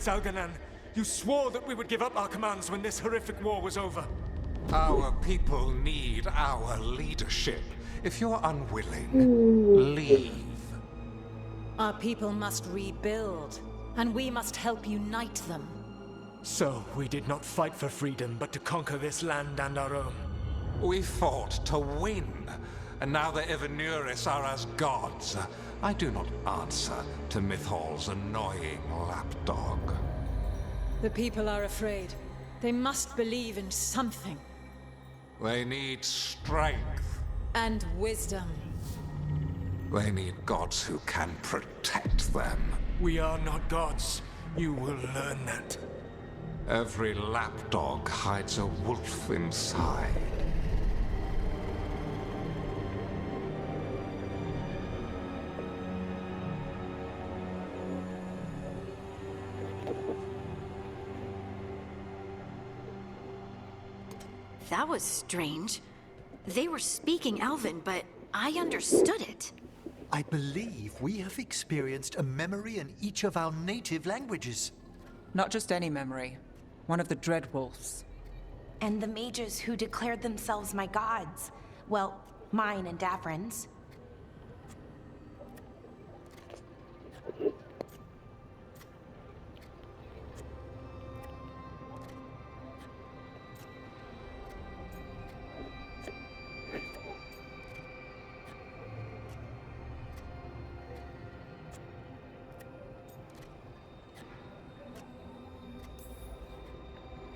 Salganan, you swore that we would give up our commands when this horrific war was over. Our people need our leadership. If you're unwilling, leave. Our people must rebuild, and we must help unite them. So, we did not fight for freedom, but to conquer this land and our own. We fought to win, and now the Evenuris are as gods. I do not answer to Mythal's annoying lapdog. The people are afraid. They must believe in something. They need strength. And wisdom. They need gods who can protect them. We are not gods. You will learn that. Every lapdog hides a wolf inside. That was strange. They were speaking Elven, but I understood it. I believe we have experienced a memory in each of our native languages. Not just any memory. One of the Dreadwolves. And the mages who declared themselves my gods. Well, mine and Davrin's.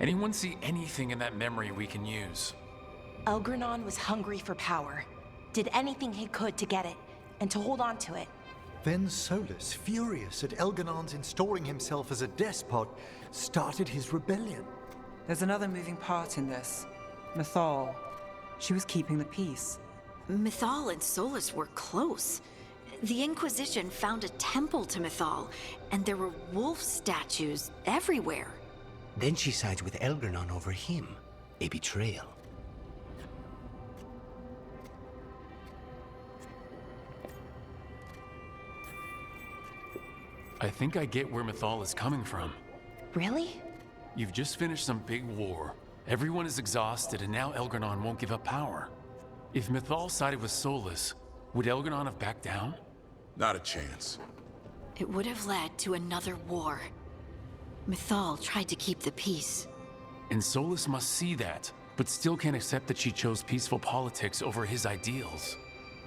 Anyone see anything in that memory we can use? Elgranon was hungry for power. Did anything he could to get it, and to hold on to it. Then Solus, furious at Elganon's installing himself as a despot, started his rebellion. There's another moving part in this. Mythal. She was keeping the peace. Mythal and Solus were close. The Inquisition found a temple to Mythal, and there were wolf statues everywhere. Then she sides with Elgranon over him. A betrayal. I think I get where Mythal is coming from. Really? You've just finished some big war. Everyone is exhausted, and now Elgranon won't give up power. If Mythal sided with Solus, would Elgranon have backed down? Not a chance. It would have led to another war. Mythal tried to keep the peace. And Solus must see that, but still can't accept that she chose peaceful politics over his ideals.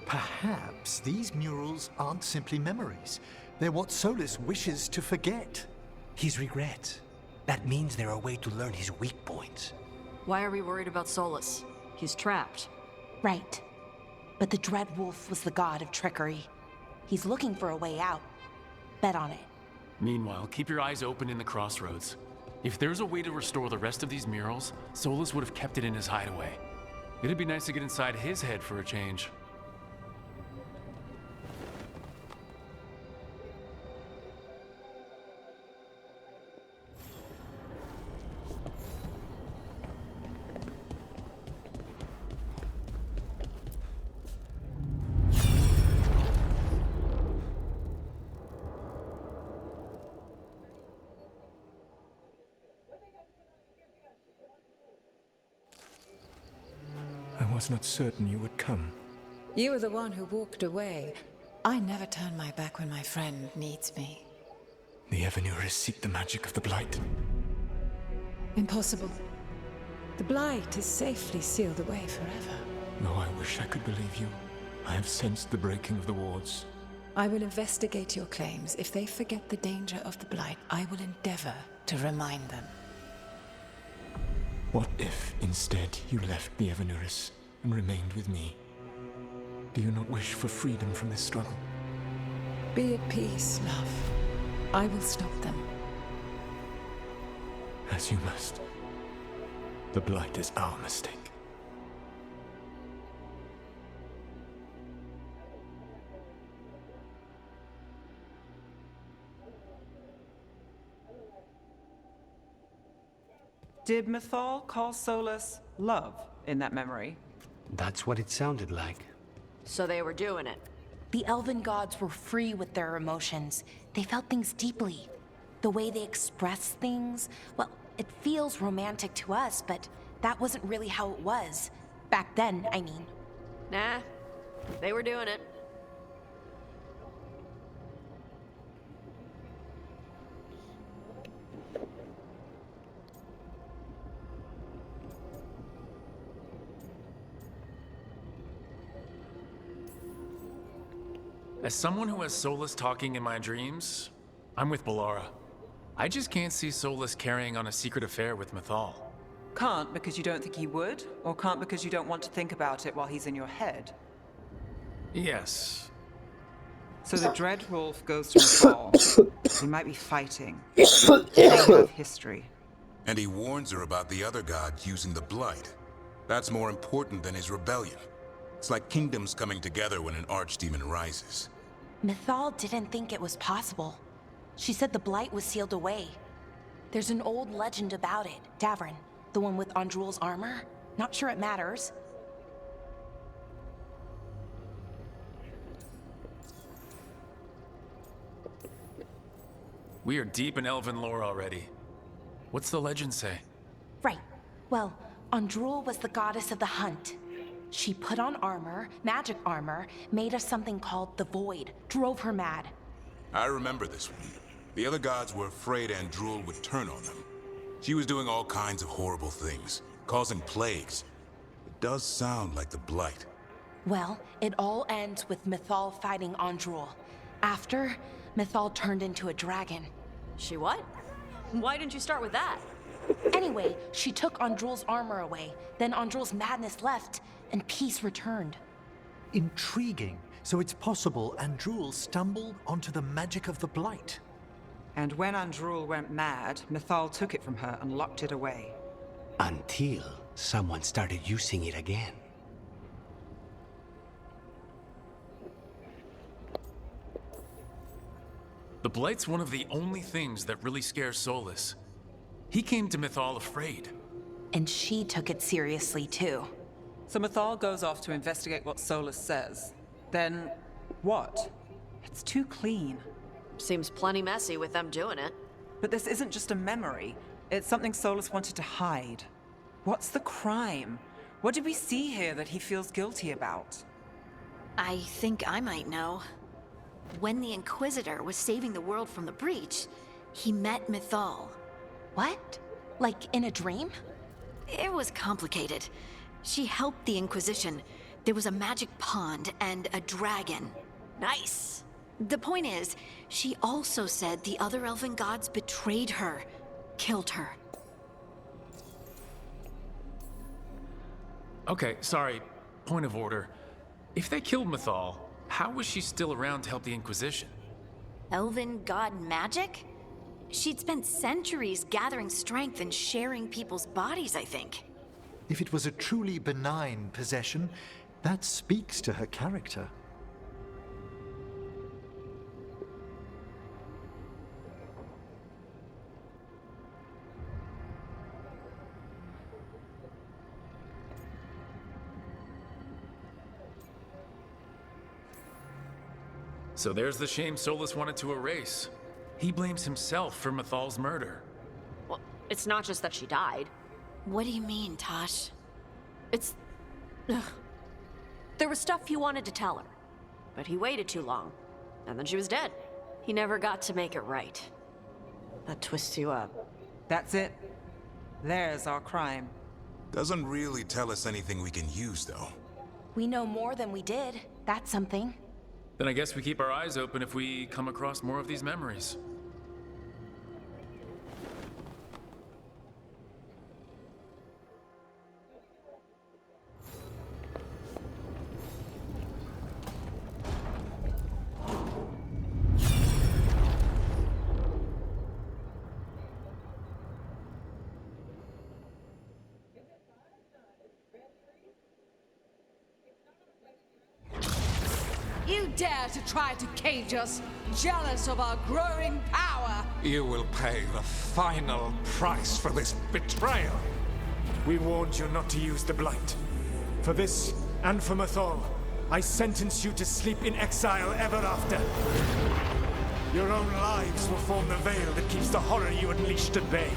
Perhaps these murals aren't simply memories. They're what Solus wishes to forget. His regrets. That means they're a way to learn his weak points. Why are we worried about Solus? He's trapped. Right. But the Dreadwolf was the god of trickery. He's looking for a way out. Bet on it. Meanwhile, keep your eyes open in the crossroads. If there's a way to restore the rest of these murals, Solus would have kept it in his hideaway. It'd be nice to get inside his head for a change. I was not certain you would come. You were the one who walked away. I never turn my back when my friend needs me. The Evenuris seek the magic of the Blight. Impossible. The Blight is safely sealed away forever. Though I wish I could believe you. I have sensed the breaking of the wards. I will investigate your claims. If they forget the danger of the Blight, I will endeavor to remind them. What if, instead, you left the Evenuris and remained with me? Do you not wish for freedom from this struggle? Be at peace, love. I will stop them. As you must. The Blight is our mistake. Did Mythal call Solus love in that memory? That's what it sounded like. So they were doing it. The elven gods were free with their emotions. They felt things deeply. The way they express things, well, it feels romantic to us, but that wasn't really how it was. Back then, I mean. Nah, they were doing it. As someone who has Solus talking in my dreams, I'm with Bellara. I just can't see Solus carrying on a secret affair with Mythal. Can't because you don't think he would, or can't because you don't want to think about it while he's in your head? Yes. So the Dread Wolf goes to Mythal. He might be fighting. They have history. And he warns her about the other gods using the Blight. That's more important than his rebellion. It's like kingdoms coming together when an archdemon rises. Mythal didn't think it was possible. She said the Blight was sealed away. There's an old legend about it. Davrin, the one with Andrul's armor? Not sure it matters. We are deep in elven lore already. What's the legend say? Right. Well, Andrul was the goddess of the hunt. She put on armor, magic armor, made of something called the Void, drove her mad. I remember this one. The other gods were afraid Andrul would turn on them. She was doing all kinds of horrible things, causing plagues. It does sound like the Blight. Well, it all ends with Mythal fighting Andrul. After, Mythal turned into a dragon. She what? Why didn't you start with that? Anyway, she took Andrul's armor away, then Andrul's madness left, and peace returned. Intriguing. So it's possible Andrul stumbled onto the magic of the Blight. And when Andrul went mad, Mythal took it from her and locked it away. Until someone started using it again. The Blight's one of the only things that really scares Solus. He came to Mythal afraid. And she took it seriously, too. So Mythal goes off to investigate what Solus says. Then, what? It's too clean. Seems plenty messy with them doing it. But this isn't just a memory. It's something Solus wanted to hide. What's the crime? What did we see here that he feels guilty about? I think I might know. When the Inquisitor was saving the world from the breach, he met Mythal. What? Like in a dream? It was complicated. She helped the Inquisition. There was a magic pond and a dragon. Nice. The point is, she also said the other elven gods betrayed her, killed her. Okay, sorry. Point of order. If they killed Mythal, how was she still around to help the Inquisition? Elven god magic? She'd spent centuries gathering strength and sharing people's bodies, I think. If it was a truly benign possession, that speaks to her character. So there's the shame Solus wanted to erase. He blames himself for Mythal's murder. Well, it's not just that she died. What do you mean, Tosh? It's... Ugh. There was stuff he wanted to tell her, but he waited too long, and then she was dead. He never got to make it right. That twists you up. That's it. There's our crime. Doesn't really tell us anything we can use, though. We know more than we did. That's something. Then I guess we keep our eyes open if we come across more of these memories. You dare to try to cage us, jealous of our growing power! You will pay the final price for this betrayal. We warned you not to use the Blight. For this, and for Mythal, I sentence you to sleep in exile ever after. Your own lives will form the veil that keeps the horror you unleashed at bay.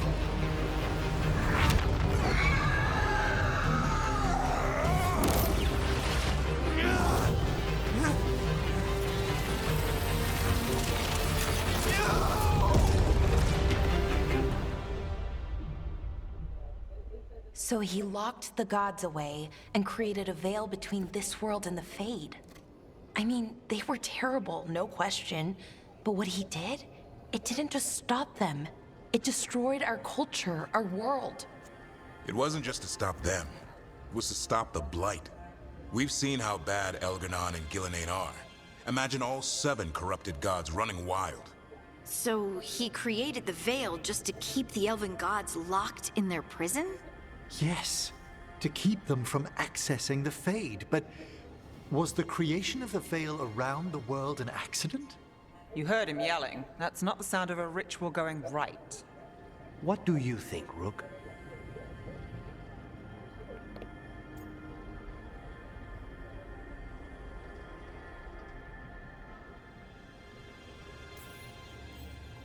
So he locked the gods away and created a veil between this world and the Fade. I mean, they were terrible, no question. But what he did, it didn't just stop them. It destroyed our culture, our world. It wasn't just to stop them. It was to stop the Blight. We've seen how bad Elganon and Gillenane are. Imagine all 7 corrupted gods running wild. So he created the Veil just to keep the elven gods locked in their prison? Yes, to keep them from accessing the Fade. But was the creation of the Veil around the world an accident? You heard him yelling. That's not the sound of a ritual going right. What do you think, Rook?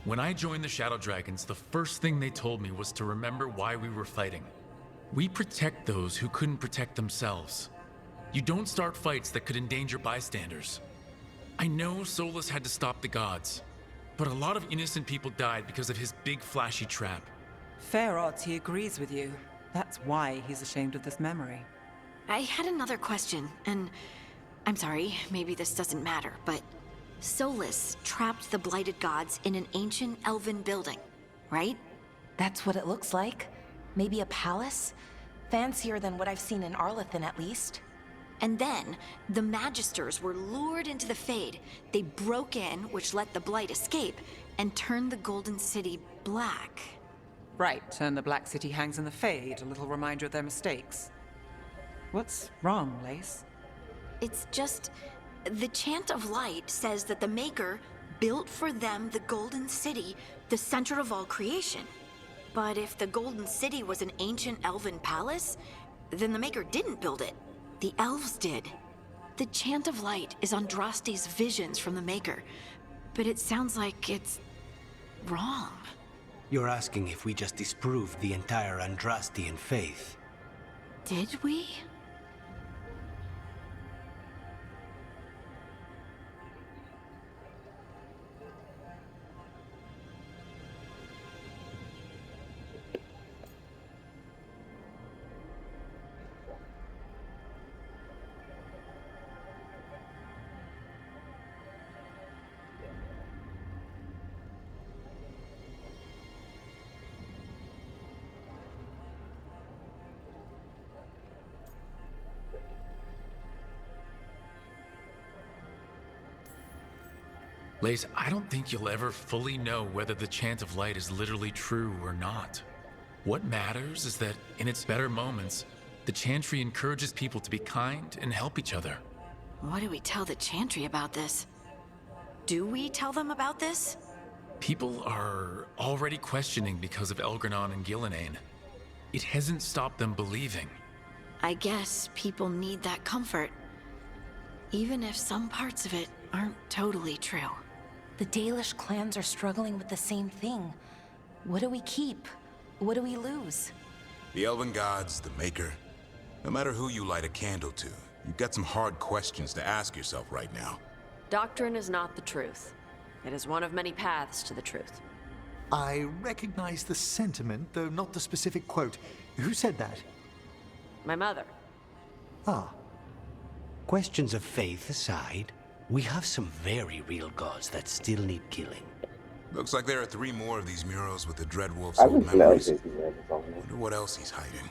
When I joined the Shadow Dragons, the first thing they told me was to remember why we were fighting. We protect those who couldn't protect themselves. You don't start fights that could endanger bystanders. I know Solus had to stop the gods, but a lot of innocent people died because of his big flashy trap. Fair odds he agrees with you. That's why he's ashamed of this memory. I had another question, and I'm sorry, maybe this doesn't matter, but Solus trapped the blighted gods in an ancient elven building, right? That's what it looks like. Maybe a palace? Fancier than what I've seen in Arlethan, at least. And then, the Magisters were lured into the Fade. They broke in, which let the Blight escape, and turned the Golden City black. Right, and the Black City hangs in the Fade, a little reminder of their mistakes. What's wrong, Lace? It's just... the Chant of Light says that the Maker built for them the Golden City, the center of all creation. But if the Golden City was an ancient elven palace, then the Maker didn't build it. The elves did. The Chant of Light is Andraste's visions from the Maker, but it sounds like it's wrong. You're asking if we just disproved the entire Andrastian faith. Did we? Lace, I don't think you'll ever fully know whether the Chant of Light is literally true or not. What matters is that, in its better moments, the Chantry encourages people to be kind and help each other. What do we tell the Chantry about this? Do we tell them about this? People are already questioning because of Elgranon and Gillenane. It hasn't stopped them believing. I guess people need that comfort, even if some parts of it aren't totally true. The Dalish clans are struggling with the same thing. What do we keep? What do we lose? The Elven Gods, the Maker. No matter who you light a candle to, you've got some hard questions to ask yourself right now. Doctrine is not the truth. It is one of many paths to the truth. I recognize the sentiment, though not the specific quote. Who said that? My mother. Ah. Questions of faith aside, we have some very real gods that still need killing. Looks like there are 3 more of these murals with the Dreadwolf's old memories. Wonder what else he's hiding.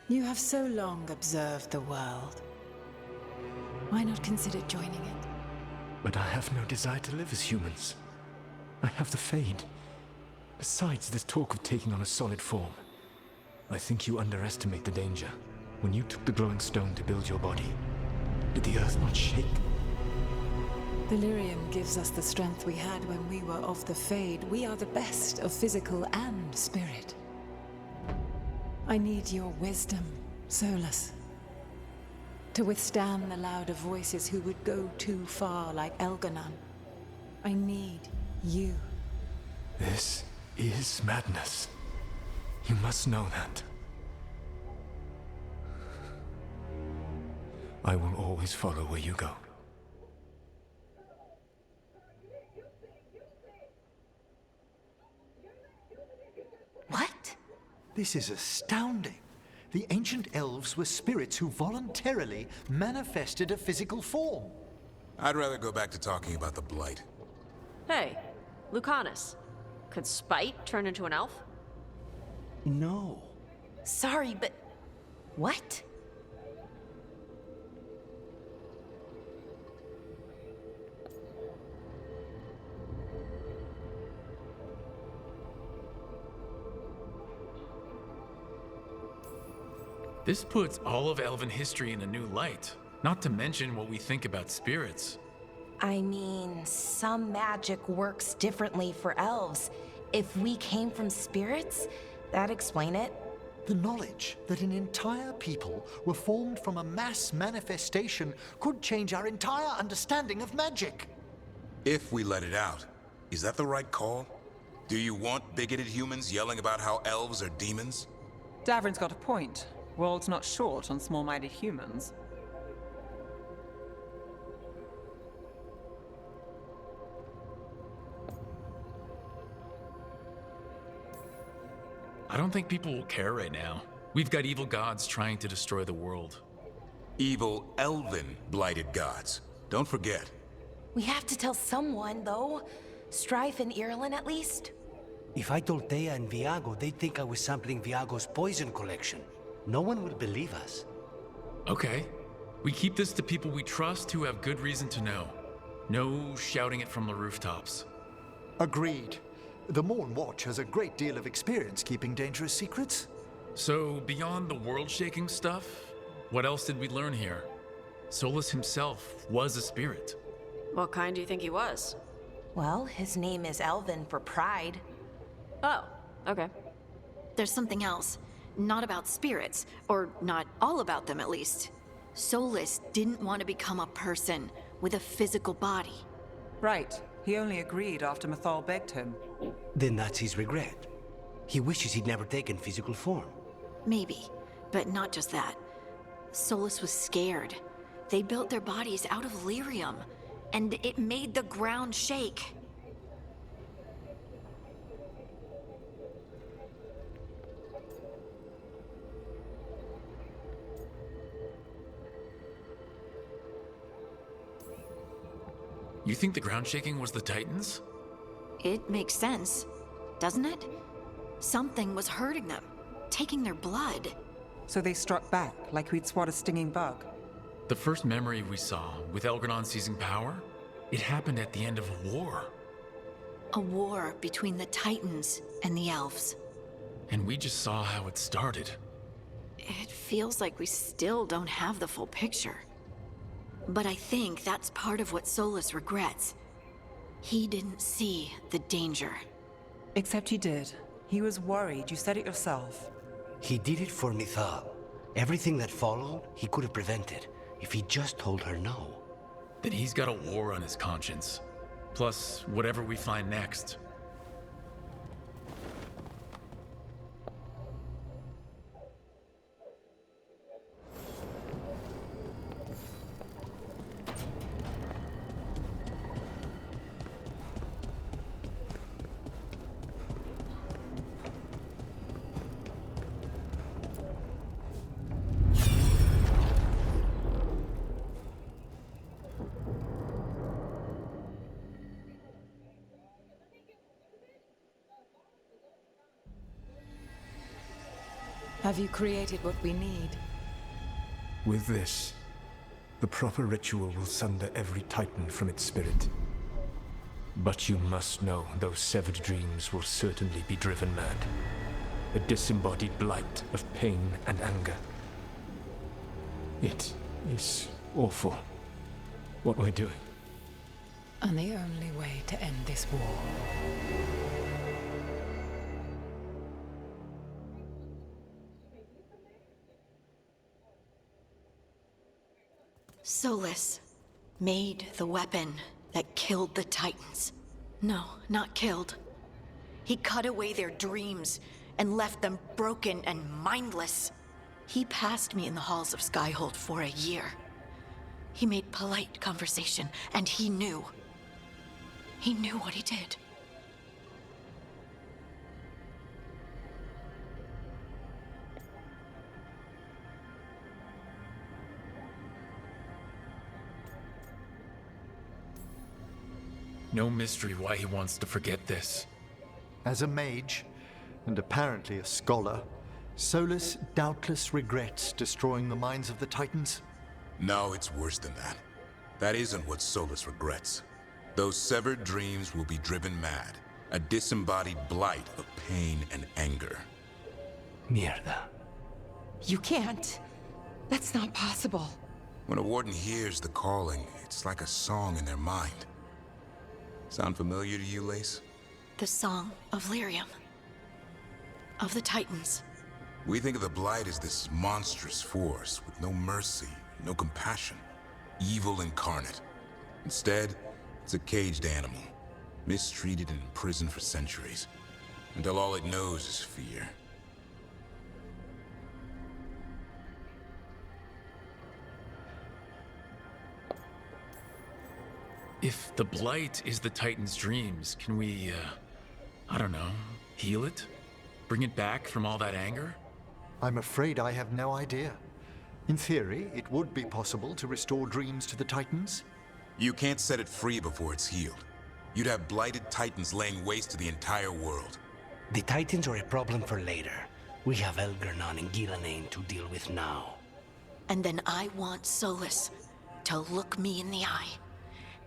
You have so long observed the world. Why not consider joining it? But I have no desire to live as humans. I have the Fade. Besides this talk of taking on a solid form, I think you underestimate the danger. When you took the glowing stone to build your body, did the earth not shake? Delirium gives us the strength we had when we were of the Fade. We are the best of physical and spirit. I need your wisdom, Solus, to withstand the louder voices who would go too far like Elganon. I need you. This is madness. You must know that. I will always follow where you go. What? This is astounding. The ancient elves were spirits who voluntarily manifested a physical form. I'd rather go back to talking about the Blight. Hey, Lucanus. Could Spite turn into an elf? No. Sorry, but... what? This puts all of elven history in a new light, not to mention what we think about spirits. I mean, some magic works differently for elves. If we came from spirits, that'd explain it. The knowledge that an entire people were formed from a mass manifestation could change our entire understanding of magic. If we let it out, is that the right call? Do you want bigoted humans yelling about how elves are demons? Davrin's got a point. World's not short on small-minded humans. I don't think people will care right now. We've got evil gods trying to destroy the world. Evil, elven, blighted gods. Don't forget. We have to tell someone, though. Strife and Irulan, at least. If I told Thea and Viago, they'd think I was sampling Viago's poison collection. No one would believe us. Okay. We keep this to people we trust who have good reason to know. No shouting it from the rooftops. Agreed. The Morn Watch has a great deal of experience keeping dangerous secrets. So, beyond the world-shaking stuff, what else did we learn here? Solus himself was a spirit. What kind do you think he was? Well, his name is Elven for pride. Oh, okay. There's something else. Not about spirits, or not all about them at least. Solus didn't want to become a person with a physical body. Right. He only agreed after Mathal begged him. Then that's his regret. He wishes he'd never taken physical form. Maybe, but not just that. Solus was scared. They built their bodies out of lyrium, and it made the ground shake. You think the ground shaking was the Titans? It makes sense, doesn't it? Something was hurting them, taking their blood. So they struck back, like we'd swat a stinging bug. The first memory we saw, with Elgranon seizing power, it happened at the end of a war. A war between the Titans and the elves. And we just saw how it started. It feels like we still don't have the full picture. But I think that's part of what Solus regrets. He didn't see the danger. Except he did. He was worried, you said it yourself. He did it for Mithal. Everything that followed, he could have prevented, if he just told her no. Then he's got a war on his conscience. Plus, whatever we find next. Have you created what we need? With this, the proper ritual will sunder every Titan from its spirit. But you must know those severed dreams will certainly be driven mad. A disembodied blight of pain and anger. It is awful what we're doing. And the only way to end this war. Solus made the weapon that killed the Titans. No, not killed. He cut away their dreams and left them broken and mindless. He passed me in the halls of Skyhold for a year. He made polite conversation, and he knew. He knew what he did. No mystery why he wants to forget this. As a mage, and apparently a scholar, Solus doubtless regrets destroying the minds of the Titans. No, it's worse than that. That isn't what Solus regrets. Those severed dreams will be driven mad. A disembodied blight of pain and anger. Mierda. You can't. That's not possible. When a warden hears the calling, it's like a song in their mind. Sound familiar to you, Lace? The song of Lyrium. Of the Titans. We think of the Blight as this monstrous force with no mercy, no compassion. Evil incarnate. Instead, it's a caged animal. Mistreated and imprisoned for centuries. Until all it knows is fear. If the Blight is the Titan's dreams, can we, I don't know, heal it? Bring it back from all that anger? I'm afraid I have no idea. In theory, it would be possible to restore dreams to the Titans. You can't set it free before it's healed. You'd have blighted Titans laying waste to the entire world. The Titans are a problem for later. We have Elgernon and Gillanane to deal with now. And then I want Solus to look me in the eye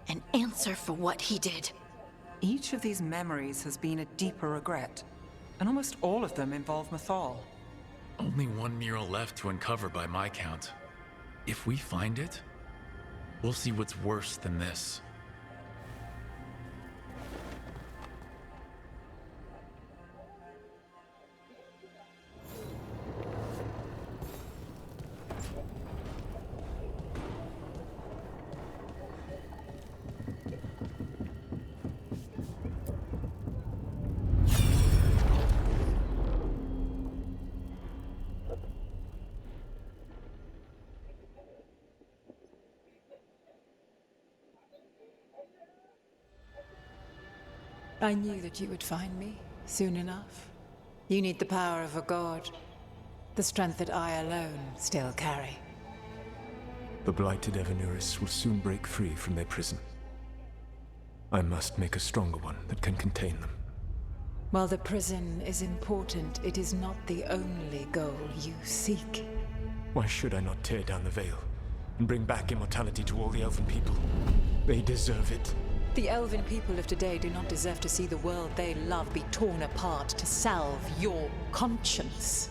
and answer for what he did. Each of these memories has been a deeper regret, and almost all of them involve Mythal. Only one mural left to uncover by my count. If we find it, we'll see what's worse than this. I knew that you would find me soon enough. You need the power of a god, the strength that I alone still carry. The blighted Evanuris will soon break free from their prison. I must make a stronger one that can contain them. While the prison is important, it is not the only goal you seek. Why should I not tear down the veil and bring back immortality to all the Elven people? They deserve it. The Elven people of today do not deserve to see the world they love be torn apart to salve your conscience.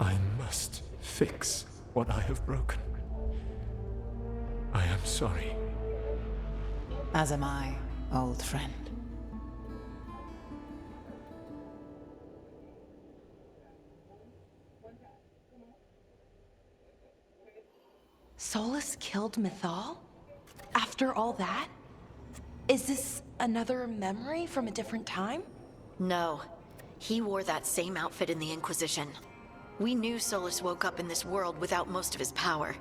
I must fix what I have broken. I am sorry. As am I, old friend. Solus killed Mythal? After all that? Is this another memory from a different time? No. He wore that same outfit in the Inquisition. We knew Solus woke up in this world without most of his power.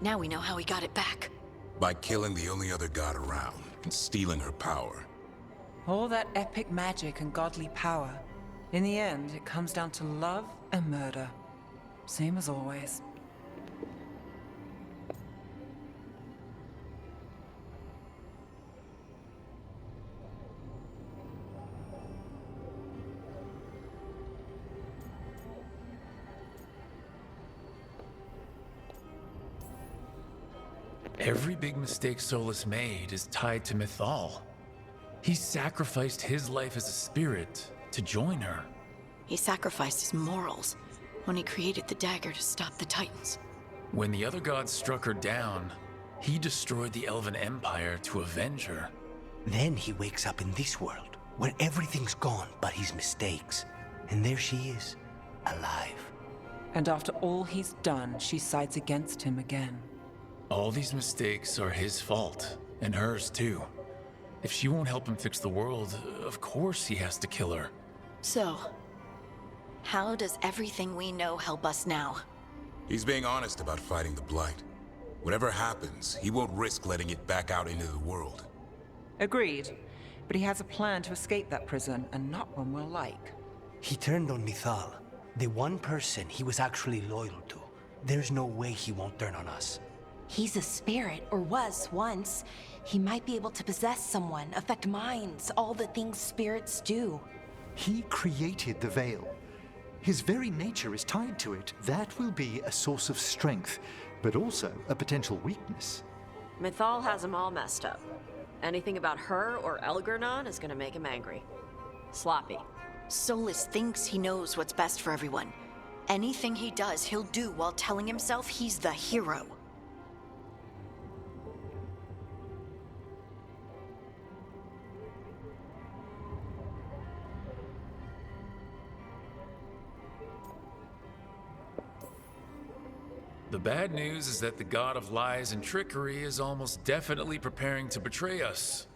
Now we know how he got it back. By killing the only other god around and stealing her power. All that epic magic and godly power. In the end, it comes down to love and murder. Same as always. Every big mistake Solus made is tied to Mythal. He sacrificed his life as a spirit to join her. He sacrificed his morals when he created the dagger to stop the Titans. When the other gods struck her down, he destroyed the Elven Empire to avenge her. Then he wakes up in this world, where everything's gone but his mistakes. And there she is, alive. And after all he's done, she sides against him again. All these mistakes are his fault, and hers too. If she won't help him fix the world, of course he has to kill her. So, how does everything we know help us now? He's being honest about fighting the Blight. Whatever happens, he won't risk letting it back out into the world. Agreed. But he has a plan to escape that prison, and not one we'll like. He turned on Mythal, the one person he was actually loyal to. There's no way he won't turn on us. He's a spirit, or was once. He might be able to possess someone, affect minds, all the things spirits do. He created the Veil. His very nature is tied to it. That will be a source of strength, but also a potential weakness. Mythal has him all messed up. Anything about her or Elgernon is gonna make him angry. Sloppy. Solus thinks he knows what's best for everyone. Anything he does, he'll do while telling himself he's the hero. The bad news is that the god of lies and trickery is almost definitely preparing to betray us.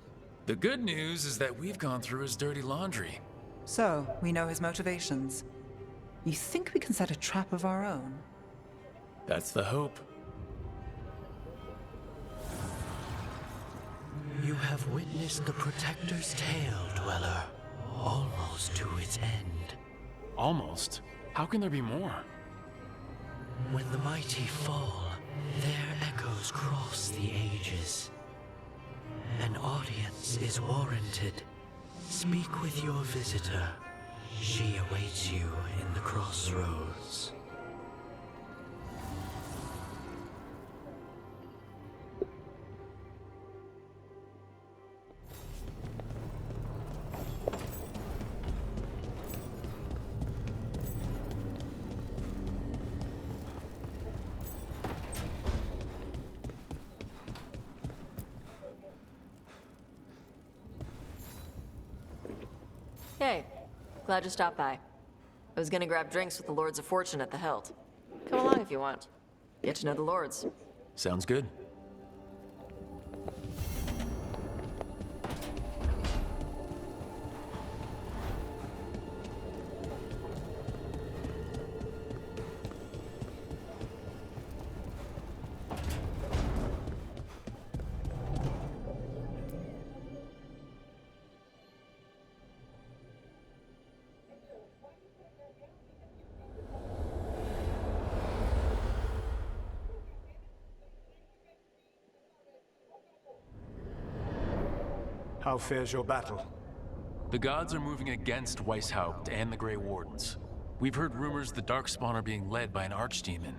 The good news is that we've gone through his dirty laundry. So, we know his motivations. You think we can set a trap of our own? That's the hope. You have witnessed the Protector's tale, Dweller. Almost to its end. Almost? How can there be more? When the mighty fall, their echoes cross the ages. An audience is warranted. Speak with your visitor. She awaits you in the crossroads. Hey, glad you stopped by. I was gonna grab drinks with the Lords of Fortune at the Hilt. Come along if you want. Get to know the Lords. Sounds good. How fares your battle? The gods are moving against Weishaupt and the Grey Wardens. We've heard rumors the Darkspawn are being led by an archdemon.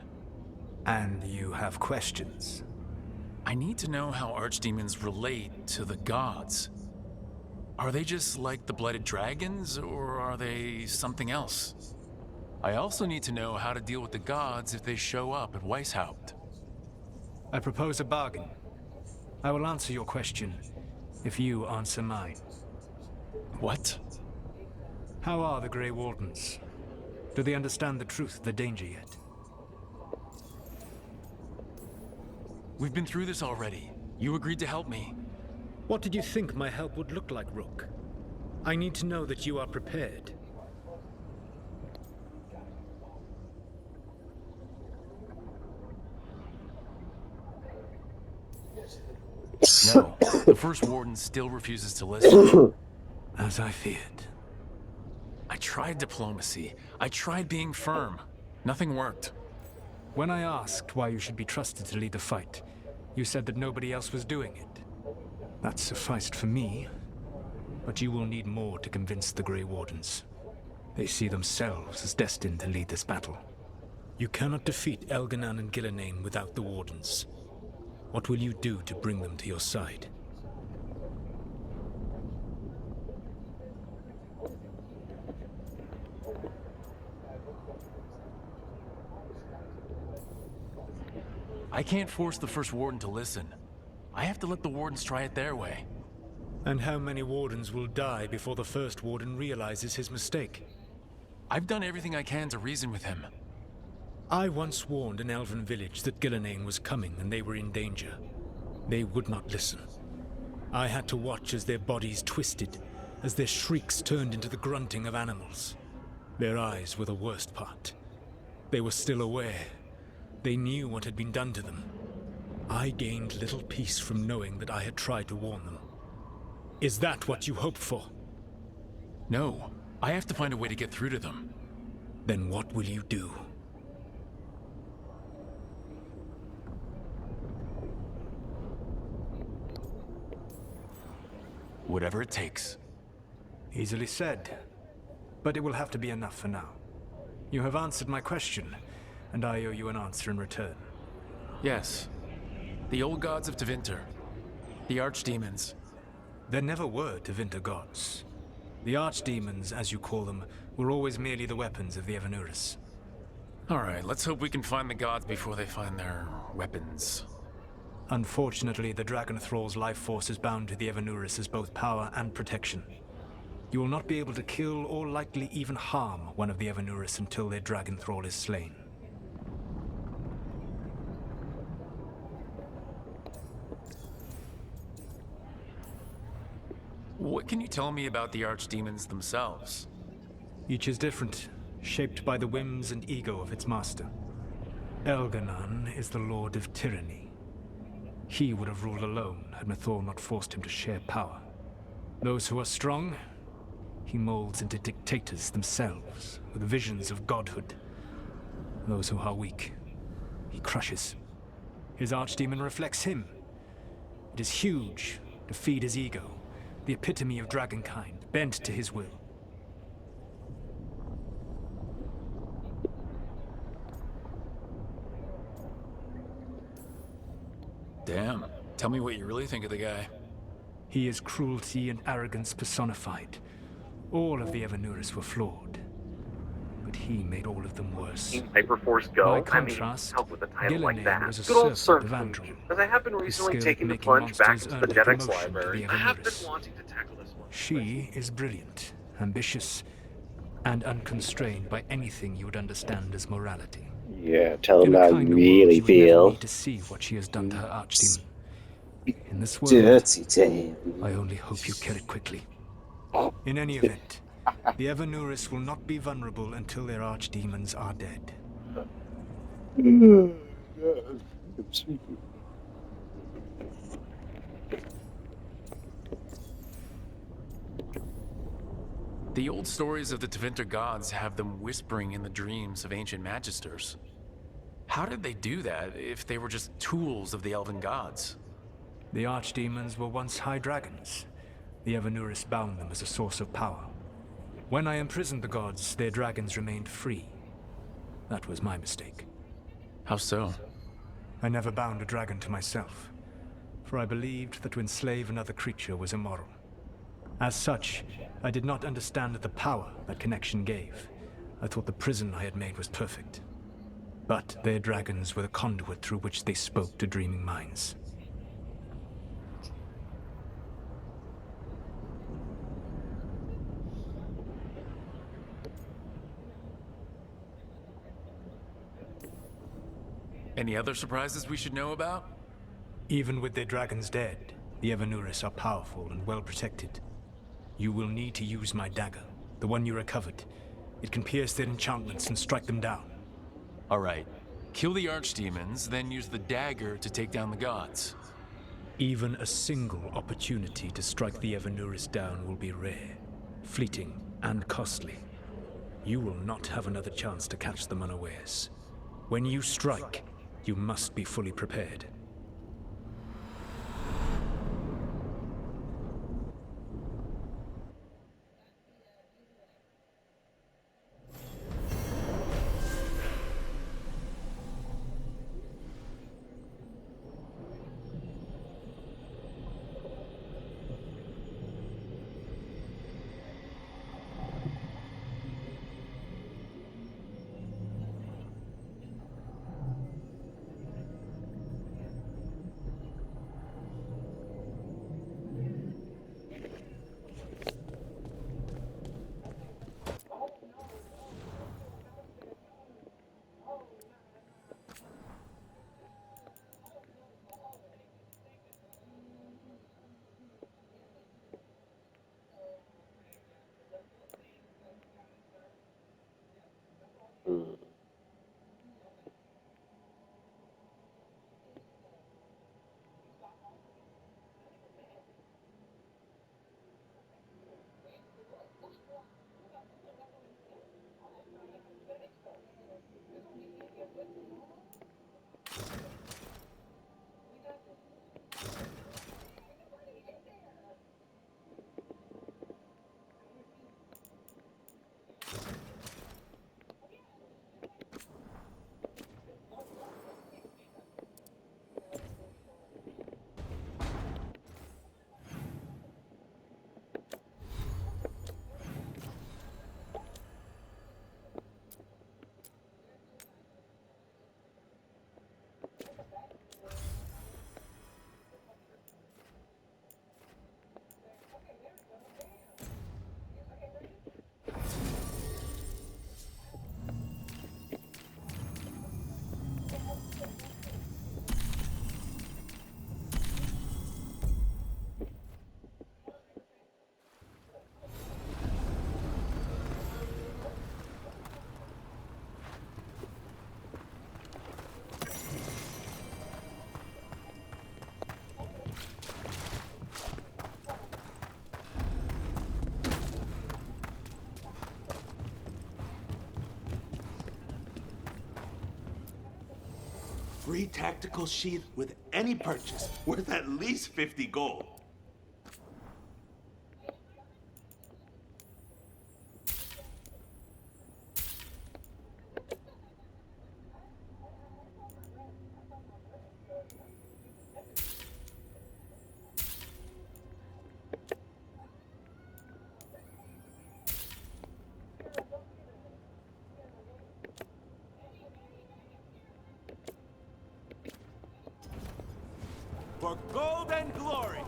And you have questions? I need to know how archdemons relate to the gods. Are they just like the Blighted Dragons, or are they something else? I also need to know how to deal with the gods if they show up at Weishaupt. I propose a bargain. I will answer your question if you answer mine. What? How are the Grey Wardens? Do they understand the truth of the danger yet? We've been through this already. You agreed to help me. What did you think my help would look like, Rook? I need to know that you are prepared. No, the First Warden still refuses to listen. As I feared. I tried diplomacy. I tried being firm. Nothing worked. When I asked why you should be trusted to lead the fight, you said that nobody else was doing it. That sufficed for me, but you will need more to convince the Grey Wardens. They see themselves as destined to lead this battle. You cannot defeat Elganan and Gillenane without the Wardens. What will you do to bring them to your side? I can't force the First Warden to listen. I have to let the Wardens try it their way. And how many Wardens will die before the First Warden realizes his mistake? I've done everything I can to reason with him. I once warned an elven village that Gillenane was coming and they were in danger. They would not listen. I had to watch as their bodies twisted, as their shrieks turned into the grunting of animals. Their eyes were the worst part. They were still aware. They knew what had been done to them. I gained little peace from knowing that I had tried to warn them. Is that what you hope for? No. I have to find a way to get through to them. Then what will you do? Whatever it takes. Easily said. But it will have to be enough for now. You have answered my question, and I owe you an answer in return. Yes. The old gods of Tevinter. The archdemons. There never were Tevinter gods. The archdemons, as you call them, were always merely the weapons of the Evanuris. Alright, let's hope we can find the gods before they find their weapons. Unfortunately, the Dragon Thrall's life force is bound to the Evanuris as both power and protection. You will not be able to kill or likely even harm one of the Evanuris until their Dragon Thrall is slain. What can you tell me about the archdemons themselves? Each is different, shaped by the whims and ego of its master. Elganon is the Lord of Tyranny. He would have ruled alone had Mythal not forced him to share power. Those who are strong, he molds into dictators themselves, with visions of godhood. Those who are weak, he crushes. His archdemon reflects him. It is huge, to feed his ego, the epitome of dragonkind, bent to his will. Damn. Tell me what you really think of the guy. He is cruelty and arrogance personified. All of the Evanuris were flawed, but he made all of them worse. Hyperforce Go. By I mean, contrast, help with a title like Gillenane that. was a Good old servant Cern of Andron. as I have been recently skill at taking the making plunge back monsters into the earned a Dedex promotion to the library. I have been Evanuris. wanting to tackle this one. She is brilliant, ambitious, and unconstrained by anything you would understand as morality. Yeah, tell him In a how kind you of really world, you will never feel. need to see what she has done to her archdemon. In this world, Dirty damn. I only hope you kill it quickly. In any event, the Evanuris will not be vulnerable until their archdemons are dead. The old stories of the Tevinter gods have them whispering in the dreams of ancient magisters. How did they do that if they were just tools of the elven gods? The archdemons were once high dragons. The Evanuris bound them as a source of power. When I imprisoned the gods, their dragons remained free. That was my mistake. How so? I never bound a dragon to myself, for I believed that to enslave another creature was immoral. As such, I did not understand the power that connection gave. I thought the prison I had made was perfect. But their dragons were the conduit through which they spoke to dreaming minds. Any other surprises we should know about? Even with their dragons dead, the Evanuris are powerful and well protected. You will need to use my dagger, the one you recovered. It can pierce their enchantments and strike them down. Alright. Kill the archdemons, then use the dagger to take down the gods. Even a single opportunity to strike the Evanuris down will be rare, fleeting, and costly. You will not have another chance to catch them unawares. When you strike, you must be fully prepared. free tactical sheath with any purchase, worth at least 50 gold. For gold and glory!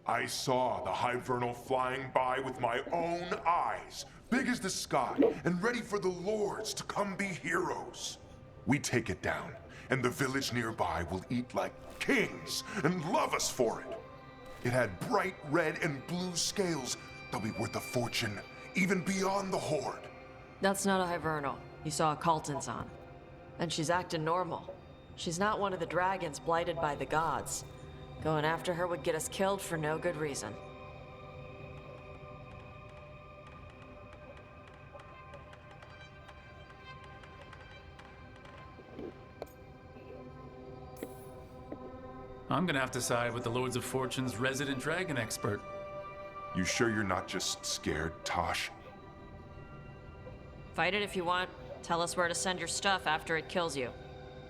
I saw the Hivernal flying by with my own eyes, big as the sky, and ready for the lords to come be heroes. We take it down, and the village nearby will eat like kings and love us for it. It had bright red and blue scales. They'll be worth a fortune, even beyond the Horde. That's not a Hivernal. You saw a Calton's on. And she's acting normal. She's not one of the dragons blighted by the gods. Going after her would get us killed for no good reason. I'm gonna have to side with the Lords of Fortune's resident dragon expert. You sure you're not just scared, Tosh? Fight it if you want. Tell us where to send your stuff after it kills you.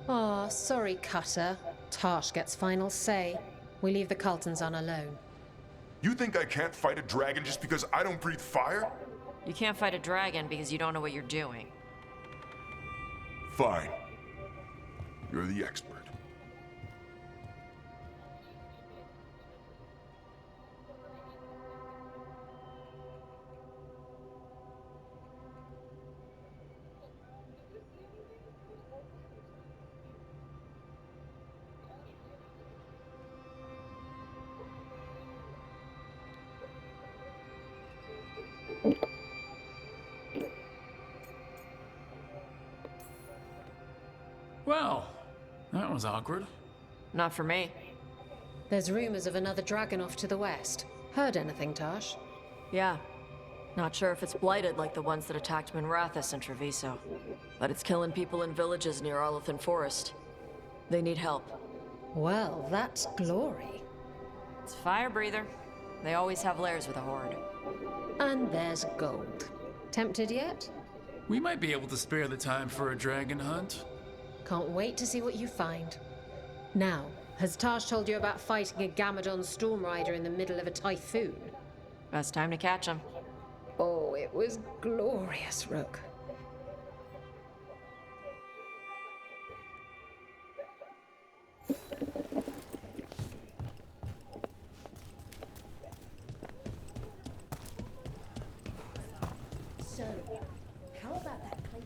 Aw, sorry, Cutter. Tosh gets final say. We leave the Cultons on alone. You think I can't fight a dragon just because I don't breathe fire? You can't fight a dragon because you don't know what you're doing. Fine. You're the expert. Well, that was awkward. Not for me. There's rumors of another dragon off to the west. Heard anything, Tosh? Yeah. Not sure if it's blighted like the ones that attacked Minrathous and Treviso. But it's killing people in villages near Arlethan Forest. They need help. Well, that's glory. It's a fire breather. They always have lairs with a horde. And there's gold. Tempted yet? We might be able to spare the time for a dragon hunt. Can't wait to see what you find. Now, has Tosh told you about fighting a Gamadon Stormrider in the middle of a typhoon? Best time to catch him. Oh, it was glorious, Rook. So, how about that clay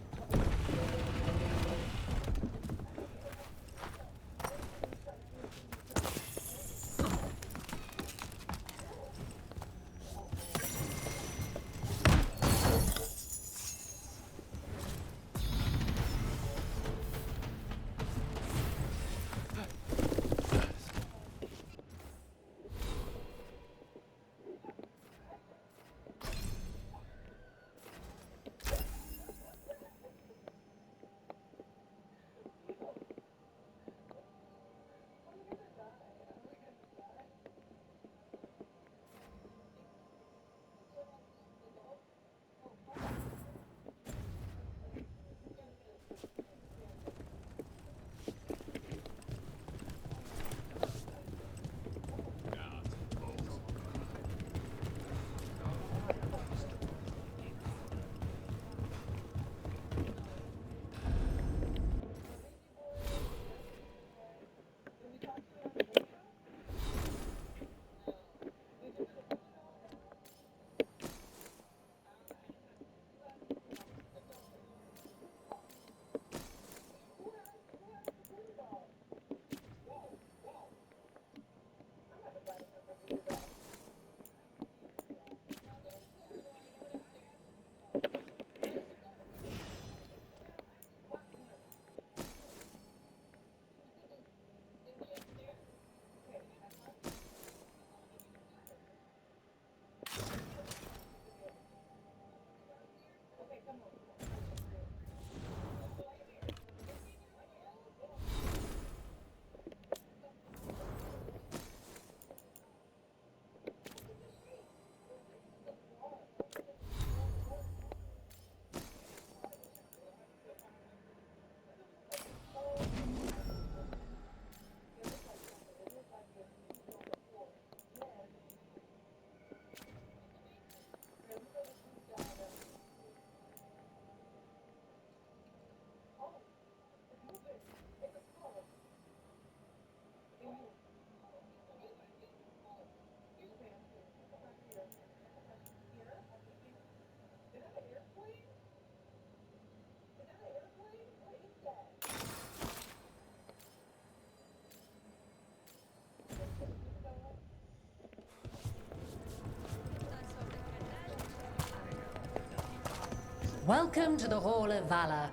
Welcome to the Hall of Valor.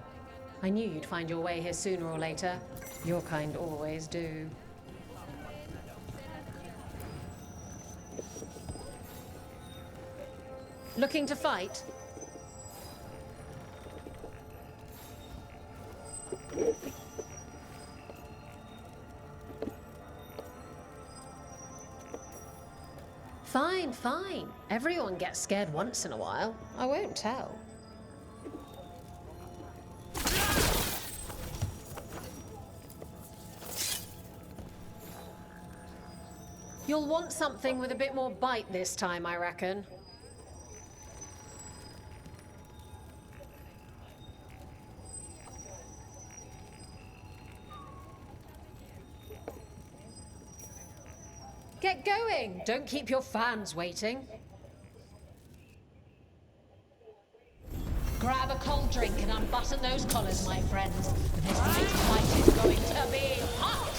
I knew you'd find your way here sooner or later. Your kind always do. Looking to fight? Fine, fine. Everyone gets scared once in a while. I won't tell. You'll want something with a bit more bite this time, I reckon. Get going! Don't keep your fans waiting. Grab a cold drink and unbutton those collars, my friends. This next fight is going to be hot!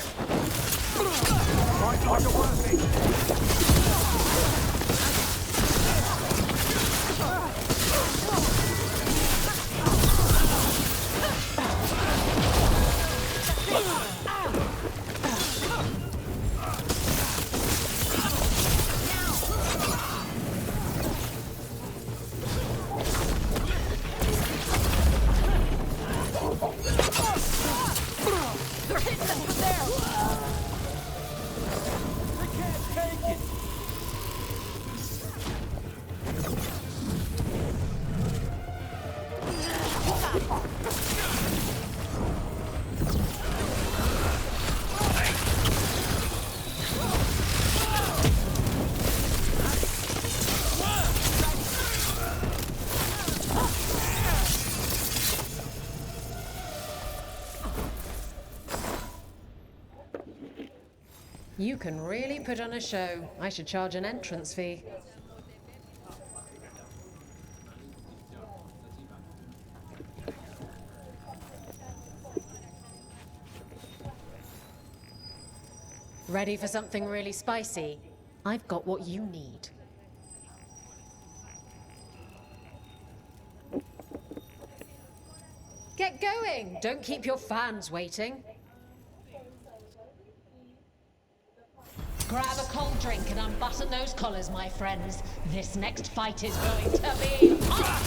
Fight like a worthy! They're hitting us from there! I can't take it! You can really put on a show. I should charge an entrance fee. Ready for something really spicy? I've got what you need. Get going! Don't keep your fans waiting. Grab a cold drink and unbutton those collars, my friends. This next fight is going to be hot!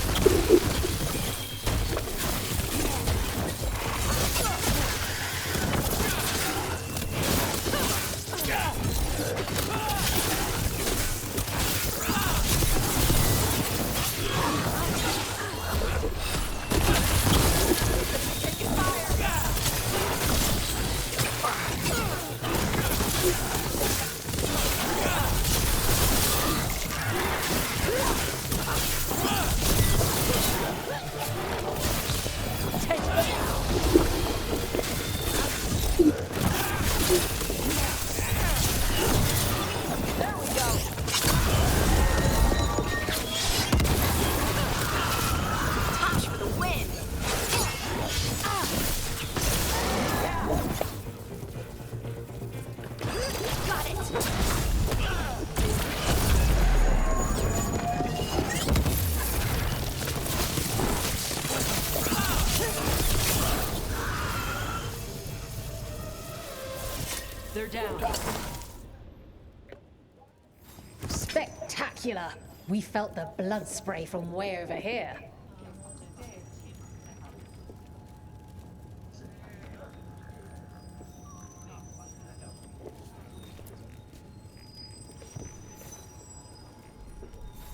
They're down. Spectacular! We felt the blood spray from way over here.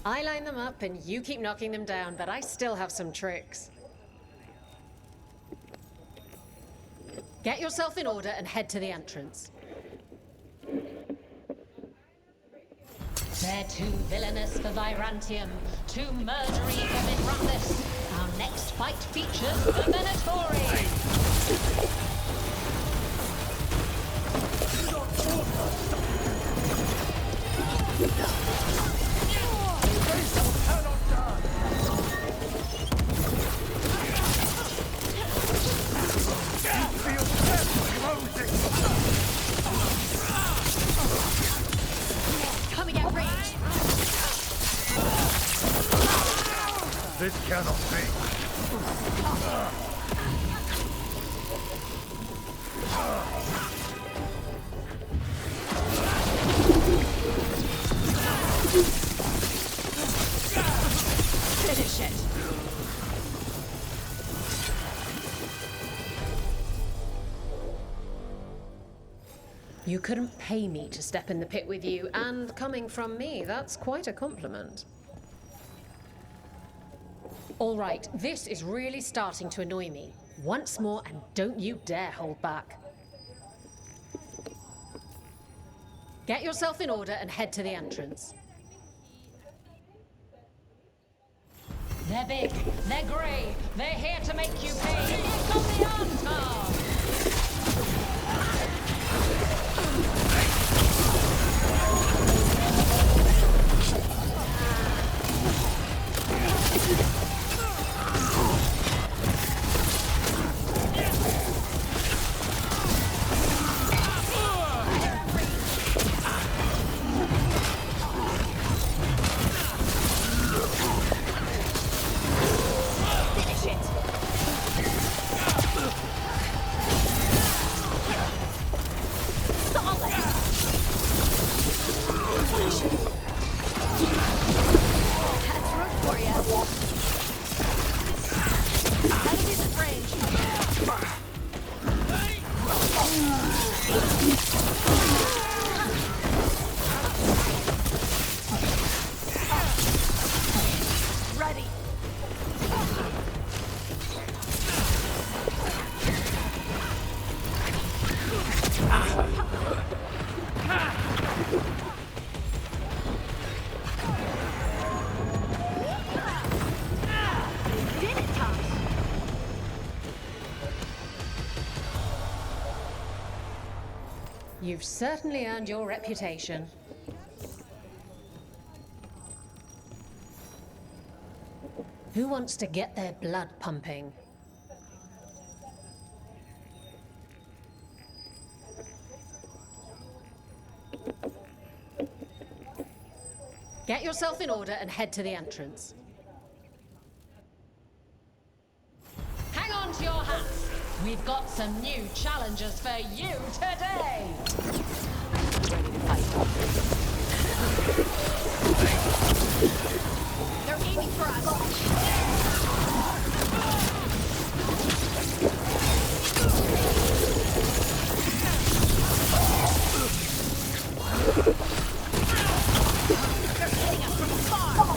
I line them up and you keep knocking them down, but I still have some tricks. Get yourself in order and head to the entrance. They're too villainous for Virantium, too murdery for Midrundus. Our next fight features the Venatori. Coming at range. This cannot be. Finish it. You couldn't pay me to step in the pit with you, and coming from me, that's quite a compliment. All right, this is really starting to annoy me. Once more, and don't you dare hold back. Get yourself in order and head to the entrance. They're big, they're grey, they're here to make you pay. Here come the Antar! You've certainly earned your reputation. Who wants to get their blood pumping? Get yourself in order and head to the entrance. Hang on to your hats! We've got some new challengers for you today! Ready to fight. They're aiming for They're hitting us from afar!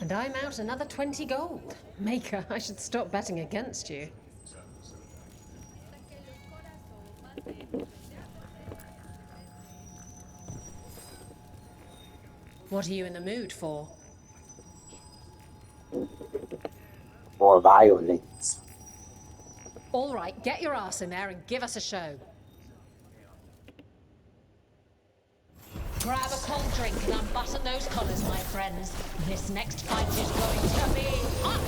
And I'm out another 20 gold. Maker, I should stop betting against you. What are you in the mood for? More violence. All right, get your ass in there and give us a show. Grab a cold drink and unbutton those collars, my friends. This next fight is going to be hot!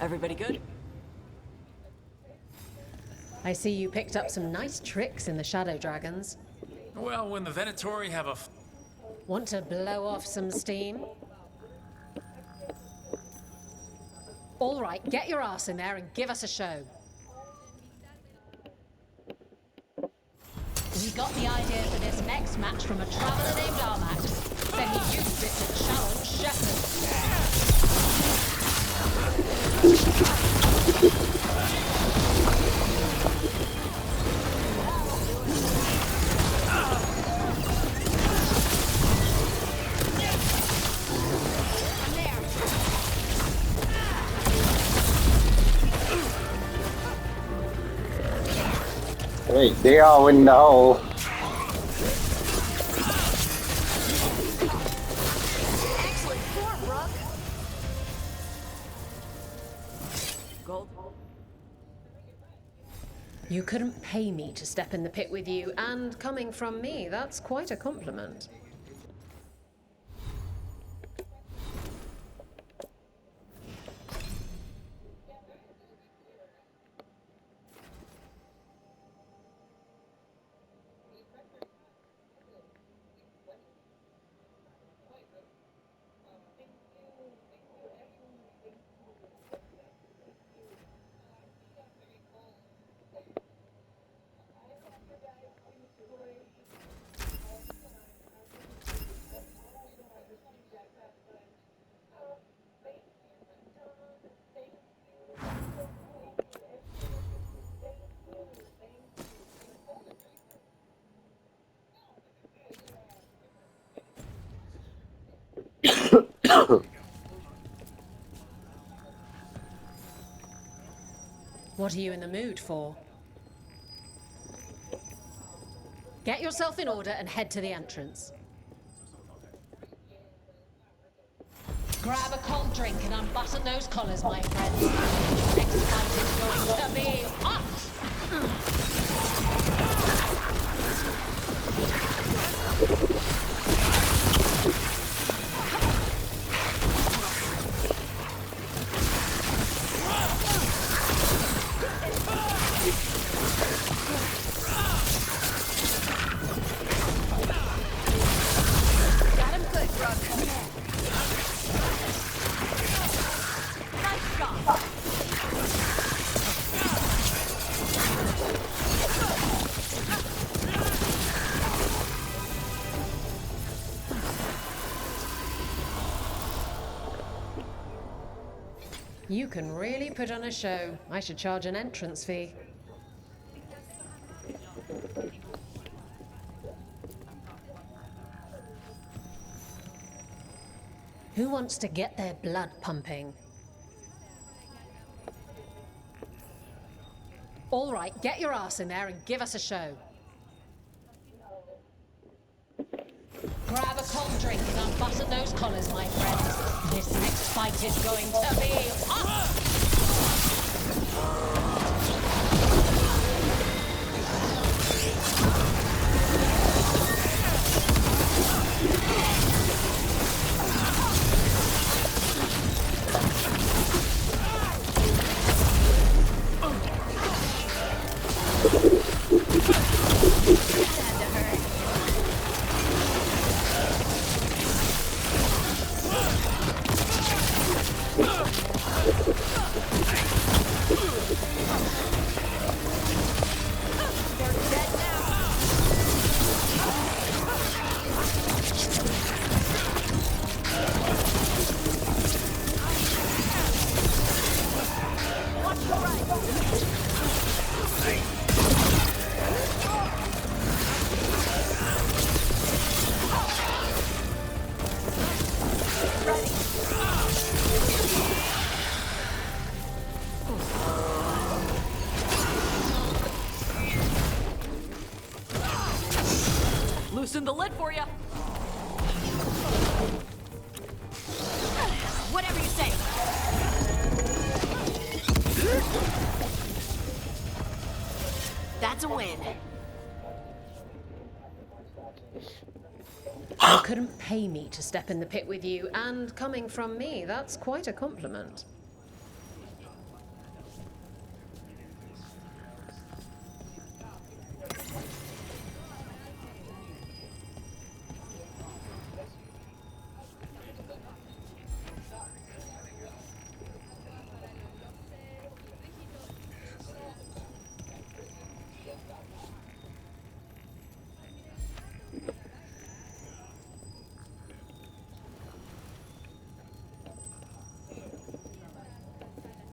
Everybody good? I see you picked up some nice tricks in the Shadow Dragons. Well, when the Venatori have a... Want to blow off some steam? All right, get your ass in there and give us a show. We got the idea for this next match from a traveler named Armax. Then he used it to challenge Shepard. Wait, they are in the hole. Excellent form, Rook. Gold. You couldn't pay me to step in the pit with you, and coming from me, that's quite a compliment. What are you in the mood for? Get yourself in order and head to the entrance. Grab a cold drink and unbutton those collars, my friends. Next fight is going to be hot! Got him good, Rook. Nice shot. You can really put on a show. I should charge an entrance fee. Who wants to get their blood pumping? All right, get your ass in there and give us a show. Grab a cold drink and unbutton those collars, my friends. This next fight is going to be hot! Loosen the lid for you. Whatever you say. That's a win. You couldn't pay me to step in the pit with you, and coming from me, that's quite a compliment.